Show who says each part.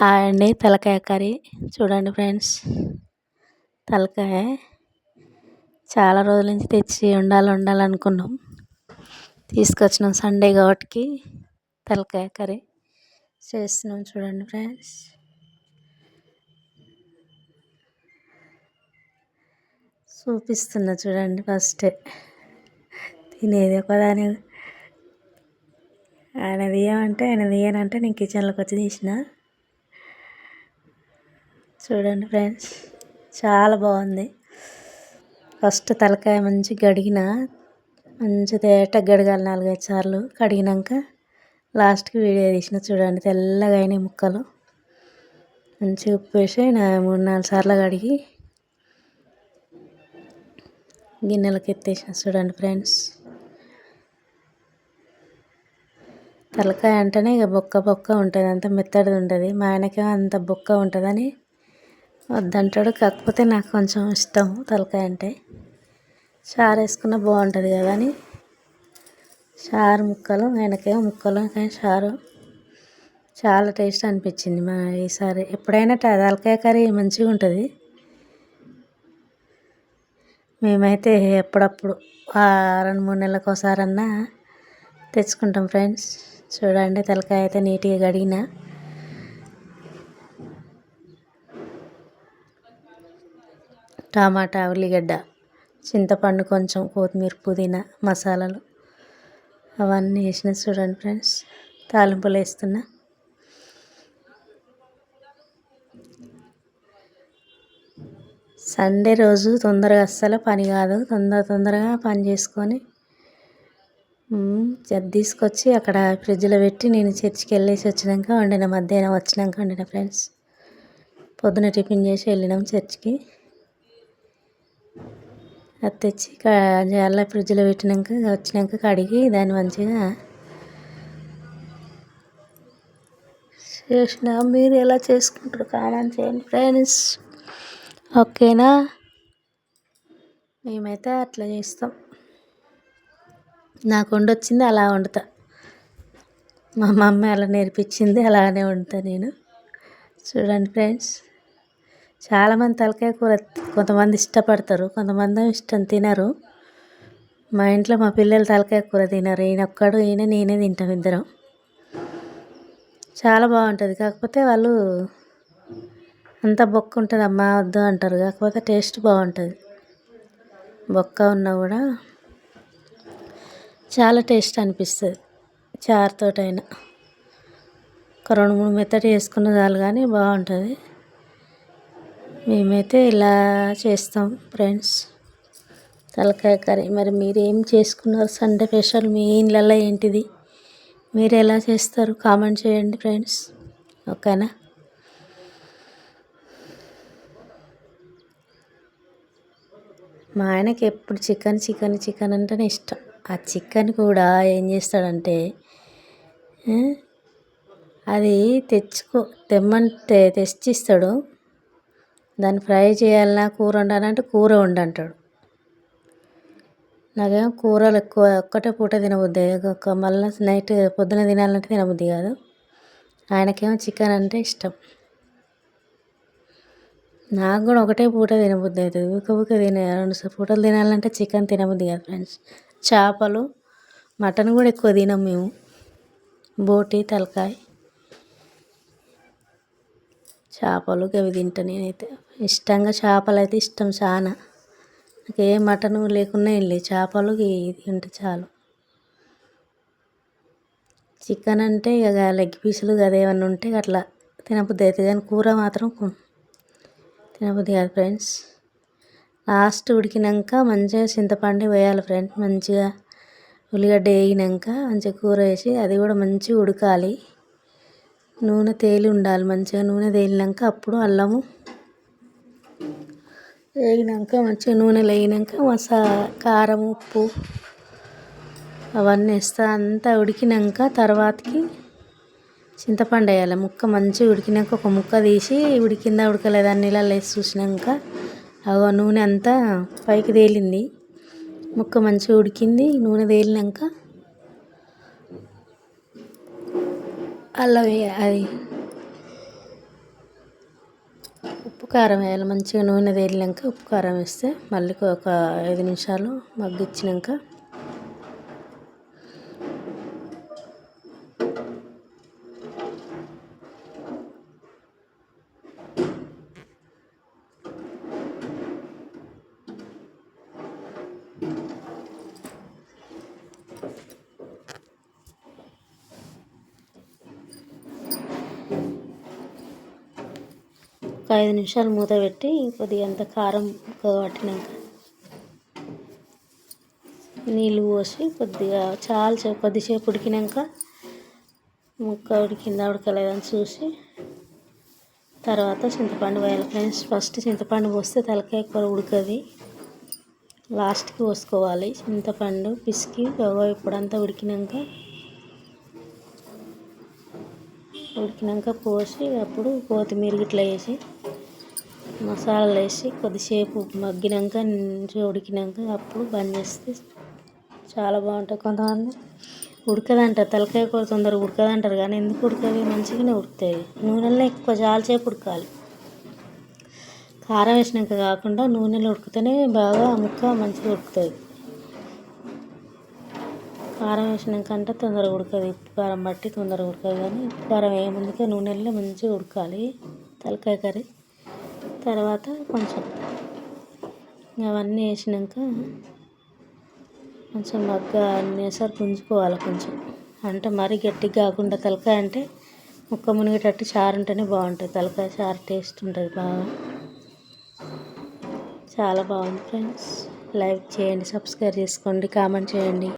Speaker 1: Hi అండి. తలకాయ curry చూడండి ఫ్రెండ్స్. తలకాయ చాలా రోజుల నుంచి తెచ్చి వండాలనుకున్నాం. తీసుకొచ్చినాం సండే కాబట్టి తలకాయ కర్రీ చేస్తున్నాం. చూడండి ఫ్రెండ్స్. చూపిస్తున్నా చూడండి. ఫస్ట్ తినేది ఒకదాని, ఆయన తీయమంటే ఆయన తీయనంటే నేను కిచెన్లోకి వచ్చి తీసిన. చూడండి ఫ్రెండ్స్, చాలా బాగుంది. ఫస్ట్ తలకాయ మంచి కడిగిన, మంచి తేటగా కడగాలి 4-5 సార్లు. కడిగినాక లాస్ట్కి వీడియో తీసిన. చూడండి తెల్లగా అయినాయి ముక్కలు. మంచిగా ఉప్పు వేసి 3-4 సార్లు కడిగి గిన్నెలకు ఎత్తేసిన. చూడండి ఫ్రెండ్స్. తలకాయ అంటేనే ఇక బొక్క ఉంటుంది, అంత మెత్తడిది ఉంటుంది. మా ఆయనకేమో అంత బొక్క ఉంటుందని వద్దంటాడు. కాకపోతే నాకు కొంచెం ఇష్టం తలకాయ అంటే. చారు వేసుకున్న బాగుంటుంది కదా అని చారు ముక్కలు, ఆయనకేమో ముక్కలు, కానీ చారు చాలా టేస్ట్ అనిపించింది. ఈసారి ఎప్పుడైనా తలకాయ కర్రీ మంచిగా ఉంటుంది. మేమైతే ఎప్పుడప్పుడు 2-3 నెలలకు ఒకసారన్నా తెచ్చుకుంటాం ఫ్రెండ్స్. చూడండి తలకాయ అయితే నీట్గా కడిగిన. టమాటా, ఉల్లిగడ్డ, చింతపండు, కొంచెం కొత్తిమీర, పుదీనా, మసాలాలు అవన్నీ వేసిన. చూడండి ఫ్రెండ్స్. తాలింపులు వేస్తున్నా. సండే రోజు తొందరగా అస్సలు పని కాదు. తొందరగా పని చేసుకొని తీసుకొచ్చి అక్కడ ఫ్రిడ్జ్లో పెట్టి నేను చర్చికి వెళ్ళేసి వచ్చినాక వండిన. మధ్యాహ్నం వచ్చినాక వండిన ఫ్రెండ్స్. పొద్దున టిఫిన్ చేసి వెళ్ళినాం చర్చికి. అది తెచ్చి అలా ఫ్రిడ్జ్లో పెట్టినాక వచ్చినాక కడిగి దాన్ని మంచిగా చేసిన. మీరు ఎలా చేసుకుంటారు కామెంట్ చేయండి ఫ్రెండ్స్. ఓకేనా? మేమైతే అట్లా చేస్తాం. నాకు వండొచ్చింది అలా వండుతా. మా మమ్మీ అలా నేర్పించింది, అలానే వండుతా నేను. చూడండి ఫ్రెండ్స్. చాలామంది తలకాయ కూర కొంతమంది ఇష్టపడతారు, కొంతమంది ఇష్టం తినరు. మా ఇంట్లో మా పిల్లలు తలకాయ కూర తినరు. ఈయన నేనే తింటాం ఇద్దరం. చాలా బాగుంటుంది. కాకపోతే వాళ్ళు అంత బొక్క ఉంటుంది అమ్మ వద్దు అంటారు. కాకపోతే టేస్ట్ బాగుంటుంది. బొక్క ఉన్నా కూడా చాలా టేస్ట్ అనిపిస్తుంది. చారుతోటైనా ఒక 2-3 మెత్తటి వేసుకున్న చాలు, కానీ బాగుంటుంది. మేమైతే ఇలా చేస్తాం ఫ్రెండ్స్ తలకాయ కర్రీ. మరి మీరు ఏం చేసుకున్నారు సండే స్పెషల్? మీ ఇళ్ళల్లో ఏంటిది? మీరు ఎలా చేస్తారు కామెంట్ చేయండి ఫ్రెండ్స్. ఓకేనా? మా ఆయనకి ఎప్పుడు చికెన్ అంటేనే ఇష్టం. ఆ చికెన్ కూడా ఏం చేస్తాడంటే, అది తెమ్మంటే తెచ్చిస్తాడు. దాన్ని ఫ్రై చేయాలన్నా, కూర వండాలంటే కూర వండంటాడు. నాకేమో కూరలు ఎక్కువ ఒక్కటే పూట తినబుద్ది, మళ్ళీ నైట్ పొద్దున తినాలంటే తినబుద్ది కాదు. ఆయనకేమో చికెన్ అంటే ఇష్టం. నాకు కూడా ఒకటే పూట తినబుద్ది అవుతుంది. ఊరికే 2 పూటలు తినాలంటే చికెన్ తినబుద్ది కాదు ఫ్రెండ్స్. చేపలు, మటన్ కూడా ఎక్కువ తినం మేము. బోటి, తలకాయ, చేపలు అవి తింటా నేనైతే ఇష్టంగా. చేపలు అయితే ఇష్టం చాలా. నాకు ఏ మటన్ లేకున్నా ఏం లేదు, చేపలు తింటే చాలు. చికెన్ అంటే ఇక లెగ్ పీసులు అదేమన్నా ఉంటే అట్లా తినబుద్ది అవుతుంది, కానీ కూర మాత్రం తినబుద్ది కాదు ఫ్రెండ్స్. లాస్ట్ ఉడికినాక మంచిగా చింతపండు వేయాలి ఫ్రెండ్స్. మంచిగా ఉల్లిగడ్డ వేగినాక మంచిగా కూర వేసి అది కూడా మంచిగా ఉడకాలి. నూనె తేలి ఉండాలి. మంచిగా నూనె తేలినాక అప్పుడు అల్లము వేగినాక మంచిగా నూనెలో వేగినాక కారం, ఉప్పు అవన్నీ వేస్తా. అంతా ఉడికినాక తర్వాతకి చింతపండు వేయాలి. ముక్క మంచిగా ఉడికినాక ఒక ముక్క తీసి ఉడికిందా ఉడకలేదా నీళ్ళలో వేసి చూసినాక నూనె అంతా పైకి తేలింది, ముక్క మంచిగా ఉడికింది. నూనె తేలినాక అల్లం అది కారం వేయాలి. మంచిగా నూనె తేలినాక ఉప్పు కారం వేస్తే మళ్ళీ ఒక 5 నిమిషాలు మగ్గిచ్చినాక ఒక 5 నిమిషాలు మూత పెట్టి కొద్దిగా అంత కారం పట్టినాక నీళ్ళు పోసి కొద్దిసేపు ఉడికినాక ముక్క ఉడికిందా ఉడకలేదని చూసి తర్వాత చింతపండు వేయాలి ఫ్రెండ్స్. ఫస్ట్ చింతపండు పోస్తే తలకాయ కూర ఉడకది, లాస్ట్కి పోసుకోవాలి. చింతపండు పిసికి ఇప్పుడంతా ఉడికినాక పోసి అప్పుడు కొత్తిమీర ఇట్లా వేసి మసాలాలు వేసి కొద్దిసేపు మగ్గినాక మంచిగా ఉడికినాక అప్పుడు బంద్ చేస్తే చాలా బాగుంటుంది. కొంతమంది ఉడకదంటారు, తలకాయ కూర తొందరగా ఉడకదంటారు, కానీ ఎందుకు ఉడకది? మంచిగానే ఉడుకుతుంది. నూనెలో చాలాసేపు ఉడకాలి. కారం వేసినాక కాకుండా నూనెలో ఉడికితేనే బాగా ముక్క మంచిగా ఉడుకుతుంది. కారం వేసినాక అంటే తొందరగా ఉడకదు, ఉప్పు కారం బట్టి తొందరగా ఉడకదు. కానీ ఉప్పు కారం వేయముందుకే నూనెలో మంచిగా ఉడకాలి తలకాయ కర్రీ. తర్వాత కొంచెం అవన్నీ వేసినాక కొంచెం అనేసరికి ఉంచుకోవాలి కొంచెం. అంటే మరీ గట్టిగా కాకుండా తలకాయ అంటే ముక్క మునిగేటట్టు చారు ఉంటేనే బాగుంటుంది. తలకాయ చారు టేస్ట్ ఉంటుంది బాగా. చాలా బాగుంది ఫ్రెండ్స్. లైక్ చేయండి, సబ్స్క్రైబ్ చేసుకోండి, కామెంట్ చేయండి.